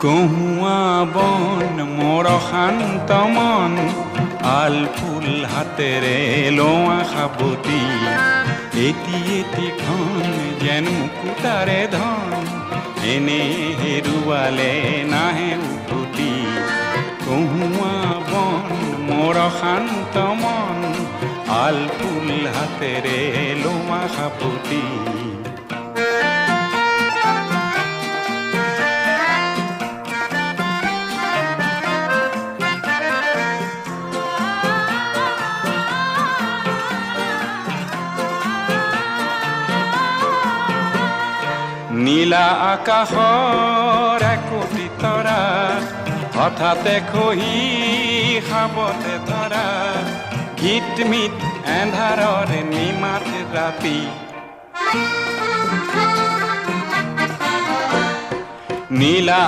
কহুয়া বন মোৰ শান্ত মন আল ফুল হাতেৰে লোৱা সাবতি এটি এটি ক্ষণ যেন মুকুতাৰে ধন এনে হেৰুৱালে নাহে উভতি কহুয়া বন মোৰ শান্ত মন আল ফুল হাতেৰে লোৱা সাবতি নীলা আকাশৰ একোটি তৰা হঠাতে খহি সাবতে ধৰা গীতমিত এন্ধাৰৰ নিমাত ৰাতি নীলা